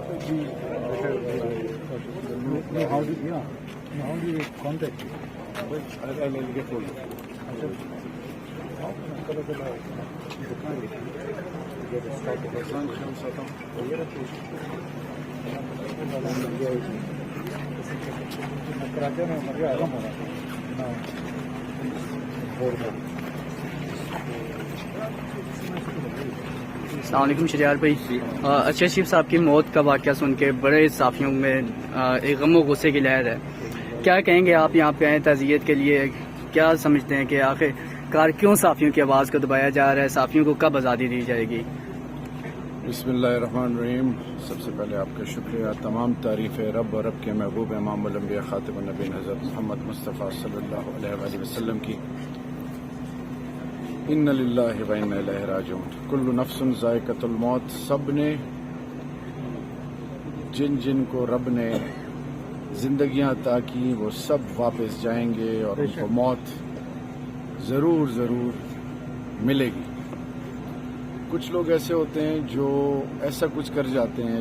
How do you contact you? I'll get hold of you. How can I cover the light? You can't get a start of a sanction, something. السلام علیکم شریار بھائی. ارشد شریف صاحب کی موت کا واقعہ سن کے بڑے صحافیوں میں ایک غم و غصے کی لہر ہے. کیا کہیں گے آپ یہاں پہ آئے تعزیت کے لیے؟ کیا سمجھتے ہیں کہ آخر کار کیوں صحافیوں کی آواز کو دبایا جا رہا ہے؟ صحافیوں کو کب آزادی دی جائے گی؟ بسم اللہ الرحمن الرحیم. سب سے پہلے آپ کا شکریہ. تمام تعریف ہے رب اور رب کے محبوب امام الانبیاء خاتم النبیین حضرت محمد مصطفیٰ صلی اللہ علیہ وآلہ وسلم کی. ان للہ و انا الیہ راجعون. کل نفس ذائقۃ الموت. سب نے، جن کو رب نے زندگیاں عطا کی وہ سب واپس جائیں گے اور ان کو موت ضرور ملے گی. کچھ لوگ ایسے ہوتے ہیں جو ایسا کچھ کر جاتے ہیں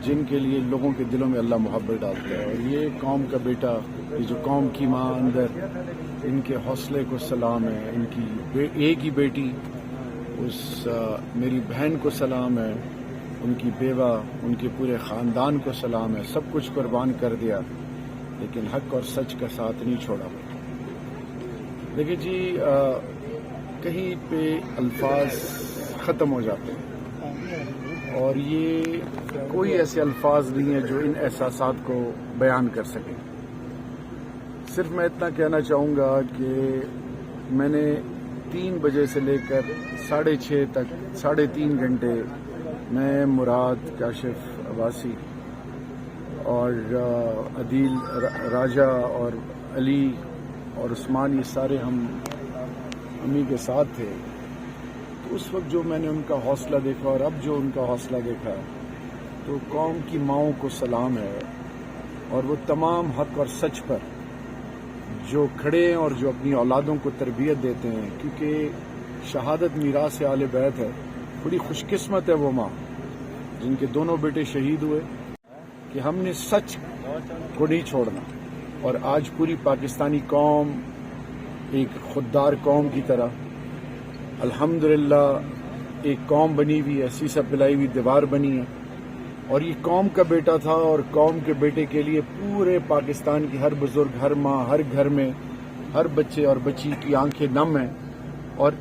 جن کے لیے لوگوں کے دلوں میں اللہ محبت ڈالتا ہے. اور یہ قوم کا بیٹا، یہ جو قوم کی ماں اندر، ان کے حوصلے کو سلام ہے. ان کی ایک ہی بیٹی، میری بہن کو سلام ہے. ان کی بیوہ، ان کے پورے خاندان کو سلام ہے. سب کچھ قربان کر دیا لیکن حق اور سچ کا ساتھ نہیں چھوڑا. دیکھیے جی، کہیں پہ الفاظ ختم ہو جاتے ہیں اور یہ کوئی ایسے الفاظ نہیں ہیں جو ان احساسات کو بیان کر سکیں. صرف میں اتنا کہنا چاہوں گا کہ میں نے 3 بجے سے لے کر 6:30 تک 3.5 گھنٹے میں، مراد، کاشف عباسی اور عدیل راجہ اور علی اور عثمان، یہ سارے ہم امی کے ساتھ تھے. تو اس وقت جو میں نے ان کا حوصلہ دیکھا اور اب جو ان کا حوصلہ دیکھا تو قوم کی ماؤں کو سلام ہے. اور وہ تمام حق اور سچ پر جو کھڑے ہیں اور جو اپنی اولادوں کو تربیت دیتے ہیں، کیونکہ شہادت میراث اہل بیت ہے. بڑی خوش قسمت ہے وہ ماں جن کے دونوں بیٹے شہید ہوئے کہ ہم نے سچ کو نہیں چھوڑنا. اور آج پوری پاکستانی قوم ایک خوددار قوم کی طرح الحمدللہ ایک قوم بنی ہوئی ہے، سیسا پلائی ہوئی دیوار بنی ہے. اور یہ قوم کا بیٹا تھا اور قوم کے بیٹے کے لیے پورے پاکستان کی ہر بزرگ، ہر ماں، ہر گھر میں ہر بچے اور بچی کی آنکھیں نم ہیں. اور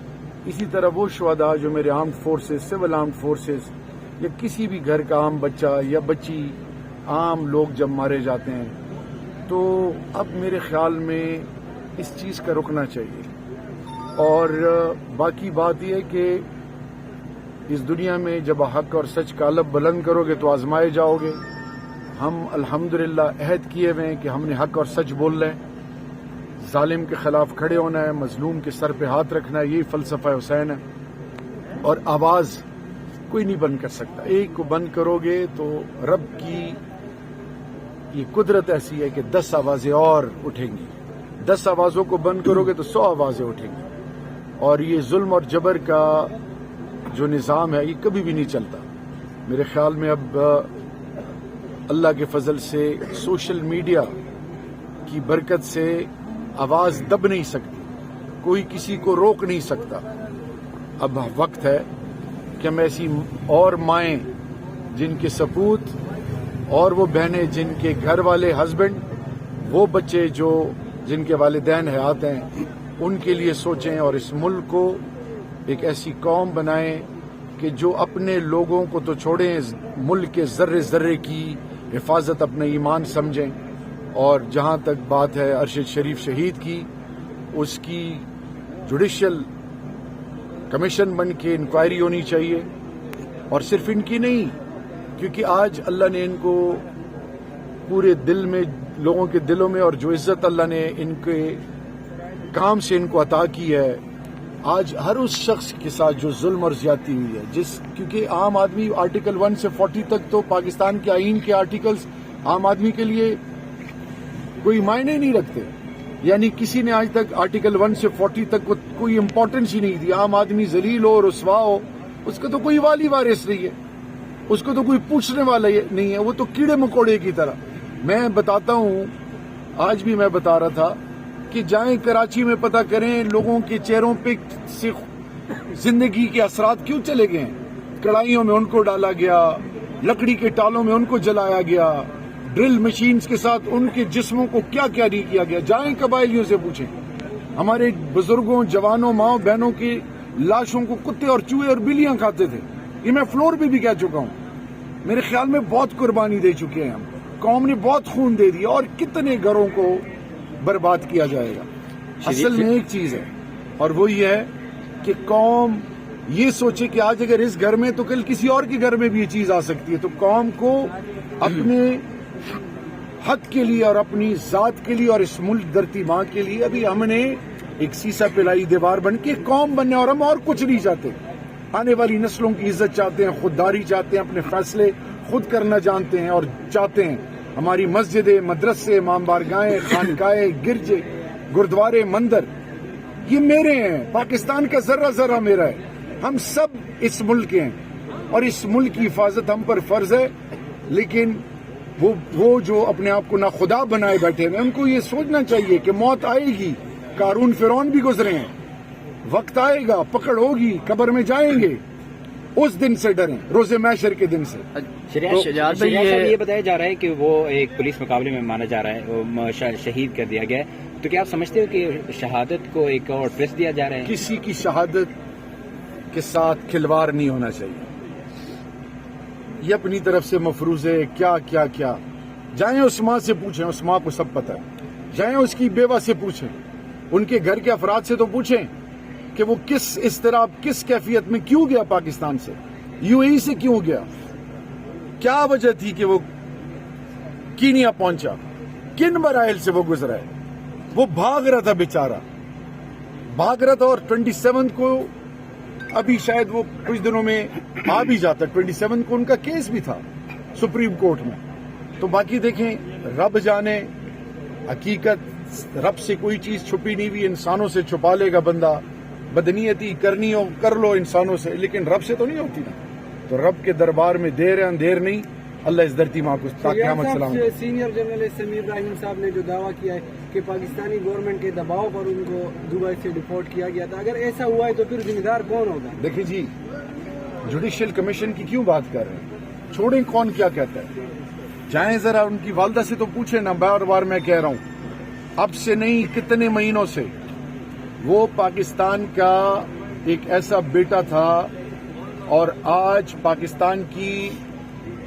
اسی طرح وہ شہداء جو میرے armed forces, civil armed forces یا کسی بھی گھر کا عام بچہ یا بچی، عام لوگ جب مارے جاتے ہیں تو اب میرے خیال میں اس چیز کا رکنا چاہیے. اور باقی بات یہ ہے کہ اس دنیا میں جب حق اور سچ کا علم بلند کرو گے تو آزمائے جاؤ گے. ہم الحمدللہ عہد کیے ہوئے ہیں کہ ہم نے حق اور سچ بولنا ہے، ظالم کے خلاف کھڑے ہونا ہے، مظلوم کے سر پہ ہاتھ رکھنا ہے. یہی فلسفہ حسین ہے. اور آواز کوئی نہیں بند کر سکتا. ایک کو بند کرو گے تو رب کی یہ قدرت ایسی ہے کہ 10 آوازیں اور اٹھیں گی. 10 آوازوں کو بند کرو گے تو 100 آوازیں اٹھیں گی. اور یہ ظلم اور جبر کا جو نظام ہے یہ کبھی بھی نہیں چلتا. میرے خیال میں اب اللہ کے فضل سے سوشل میڈیا کی برکت سے آواز دب نہیں سکتی، کوئی کسی کو روک نہیں سکتا. اب وقت ہے کہ ہم ایسی اور مائیں جن کے سپوت اور وہ بہنیں جن کے گھر والے ہسبینڈ، وہ بچے جو جن کے والدین حیات ہیں، ان کے لیے سوچیں اور اس ملک کو ایک ایسی قوم بنائیں کہ جو اپنے لوگوں کو تو چھوڑیں، ملک کے ذرے ذرے کی حفاظت اپنے ایمان سمجھیں. اور جہاں تک بات ہے ارشد شریف شہید کی، اس کی جوڈیشل کمیشن بن کے انکوائری ہونی چاہیے. اور صرف ان کی نہیں، کیونکہ آج اللہ نے ان کو پورے دل میں، لوگوں کے دلوں میں، اور جو عزت اللہ نے ان کے کام سے ان کو عطا کی ہے، آج ہر اس شخص کے ساتھ جو ظلم اور زیادتی ہوئی ہے، کیونکہ عام آدمی آرٹیکل 1 سے 40 تک تو پاکستان کے آئین کے آرٹیکلز عام آدمی کے لیے کوئی معنی نہیں رکھتے. یعنی کسی نے آج تک آرٹیکل 1 سے 40 تک کوئی امپورٹنس ہی نہیں دی. عام آدمی ذلیل ہو، رسوا ہو، اس کا تو کوئی والی وارث نہیں ہے. اس کو تو کوئی پوچھنے والا نہیں ہے, وہ تو کیڑے مکوڑے کی طرح. میں بتاتا ہوں, آج بھی میں بتا رہا تھا کہ جائیں کراچی میں پتہ کریں لوگوں کے چہروں پہ سے زندگی کے اثرات کیوں چلے گئے ہیں. کڑھائیوں میں ان کو ڈالا گیا, لکڑی کے ٹالوں میں ان کو جلایا گیا, ڈرل مشینز کے ساتھ ان کے جسموں کو کیا کیا نہیں کیا گیا. جائیں قبائلیوں سے پوچھیں, ہمارے بزرگوں, جوانوں, ماؤں بہنوں کی لاشوں کو کتے اور چوہے اور بلیاں کھاتے تھے. یہ میں فلور پہ بھی کہہ چکا ہوں. میرے خیال میں بہت قربانی دے چکے ہیں ہم, قوم نے بہت خون دے دیا, اور کتنے گھروں کو برباد کیا جائے گا. اصل میں ایک چیز ہے, اور وہ یہ ہے کہ قوم یہ سوچے کہ آج اگر اس گھر میں تو کل کسی اور کے گھر میں بھی یہ چیز آ سکتی ہے. تو قوم کو اپنے حق کے لیے اور اپنی ذات کے لیے اور اس ملک دھرتی ماں کے لیے ابھی ہم نے ایک سیسا پلائی دیوار بن کے قوم بننے, اور ہم اور کچھ نہیں چاہتے. آنے والی نسلوں کی عزت چاہتے ہیں, خودداری چاہتے ہیں, اپنے فیصلے خود کرنا جانتے ہیں, اور چاہتے ہیں ہماری مسجدیں, مدرسے, امام بارگاہیں, خانقاہیں, گرجے, گردوارے, مندر یہ میرے ہیں. پاکستان کا ذرہ ذرہ میرا ہے. ہم سب اس ملک کے ہیں, اور اس ملک کی حفاظت ہم پر فرض ہے. لیکن وہ جو اپنے آپ کو ناخدا بنائے بیٹھے ہیں, ان کو یہ سوچنا چاہیے کہ موت آئے گی. قارون فرعون بھی گزرے ہیں, وقت آئے گا, پکڑ ہوگی, قبر میں جائیں گے. اس دن سے ڈریں, روز محشر کے دن سے. شجاعت صاحب یہ بتایا جا رہا ہے کہ وہ ایک پولیس مقابلے میں مانا جا رہا ہے, وہ شہید کر دیا گیا ہے. تو کیا آپ سمجھتے ہو کہ شہادت کو ایک اور ٹویسٹ دیا جا رہا ہے؟ کسی کی شہادت کے ساتھ کھلواڑ نہیں ہونا چاہیے. یہ اپنی طرف سے مفروضے کیا کیا کیا. جائیں اس ماں سے پوچھیں, اس ماں کو سب پتہ ہے. جائیں اس کی بیوہ سے پوچھیں, ان کے گھر کے افراد سے تو پوچھیں کہ وہ کس اضطراب, کس کیفیت میں کیوں گیا پاکستان سے, یو اے ای سے کیوں گیا, کیا وجہ تھی کہ وہ کینیا پہنچا, کن مراحل سے وہ گزرا ہے. وہ بھاگ رہا تھا بیچارہ, بھاگ رہا تھا, اور 27 کو ابھی شاید وہ کچھ دنوں میں آ بھی جاتا. 27 کو ان کا کیس بھی تھا سپریم کورٹ میں. تو باقی دیکھیں, رب جانے, حقیقت رب سے کوئی چیز چھپی نہیں ہوئی. انسانوں سے چھپا لے گا بندہ, بدنیتی کرنی ہو کر لو انسانوں سے, لیکن رب سے تو نہیں ہوتی نا. تو رب کے دربار میں دیر ہے اندھیر نہیں. اللہ اس دھرتی ماں کو قیامت سلامت. سینئر جرنلسٹ سمیر ابراہیم صاحب نے جو دعویٰ کیا ہے کہ پاکستانی گورنمنٹ کے دباؤ پر ان کو دبئی سے ڈپورٹ کیا گیا تھا, اگر ایسا ہوا ہے تو پھر ذمہ دار کون ہوگا؟ دیکھیں جی, جوڈیشل کمیشن کی کیوں بات کر رہے ہیں, چھوڑیں کون کیا کہتا ہے. جائیں ذرا ان کی والدہ سے تو پوچھیں نا. بار بار میں کہہ رہا ہوں, اب سے نہیں کتنے مہینوں سے وہ پاکستان کا ایک ایسا بیٹا تھا, اور آج پاکستان کی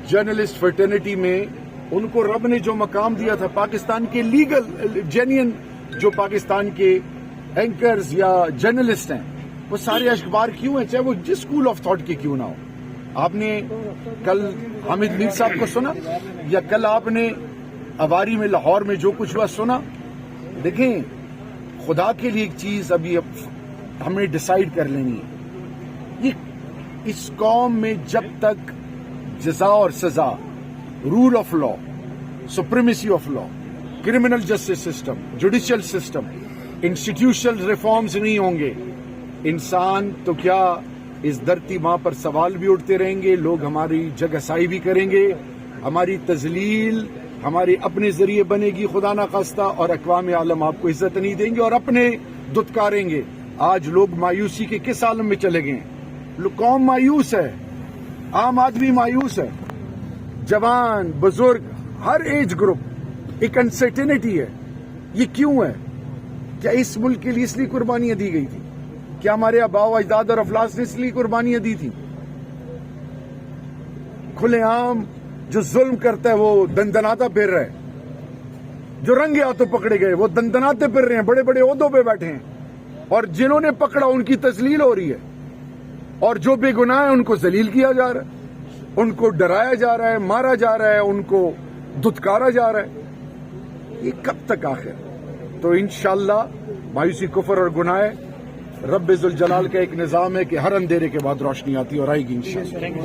جرنلسٹ فرٹرنیٹی میں ان کو رب نے جو مقام دیا تھا, پاکستان کے لیگل جینین جو پاکستان کے اینکرز یا جرنلسٹ ہیں, وہ سارے اشخبار کیوں ہیں, چاہے وہ جس اسکول آف تھاٹ کے کیوں نہ ہو. آپ نے کل حامد میر صاحب کو سنا, یا کل آپ نے اواری میں لاہور میں جو کچھ ہوا سنا. دیکھیں, خدا کے لیے ایک چیز ابھی ہمیں ڈیسائیڈ کر لینی ہے. یہ اس قوم میں جب تک جزا اور سزا, rule of law, supremacy of law, criminal justice system, judicial system, institutional reforms نہیں ہوں گے, انسان تو کیا اس دھرتی ماں پر سوال بھی اٹھتے رہیں گے. لوگ ہماری جگہ سائی بھی کریں گے, ہماری تذلیل ہمارے اپنے ذریعے بنے گی خدا نہ خواستہ, اور اقوام عالم آپ کو عزت نہیں دیں گے اور اپنے دتکاریں گے. آج لوگ مایوسی کے کس عالم میں چلے گئے ہیں؟ قوم مایوس ہے, عام آدمی مایوس ہے, جوان بزرگ ہر ایج گروپ, ایک انسرٹینٹی ہے. یہ کیوں ہے؟ کیا اس ملک کے لیے اس لیے قربانیاں دی گئی تھی؟ کیا ہمارے آباء و اجداد اور افلاس نے اس لیے قربانیاں دی تھی؟ کھلے عام جو ظلم کرتا ہے وہ دندناتا پھر رہا ہے, جو رنگے ہاتھوں پکڑے گئے وہ دندناتے پھر رہے ہیں, بڑے بڑے عہدوں پہ بیٹھے ہیں, اور جنہوں نے پکڑا ان کی تذلیل ہو رہی ہے, اور جو بے گناہ ہیں ان کو ذلیل کیا جا رہا ہے, ان کو ڈرایا جا رہا ہے, مارا جا رہا ہے, ان کو دھتکارا جا رہا ہے. یہ کب تک آخر؟ تو انشاءاللہ مایوسی کفر اور گناہ ہے. رب ذوالجلال کا ایک نظام ہے کہ ہر اندھیرے کے بعد روشنی آتی ہے, اور آئے گی انشاءاللہ.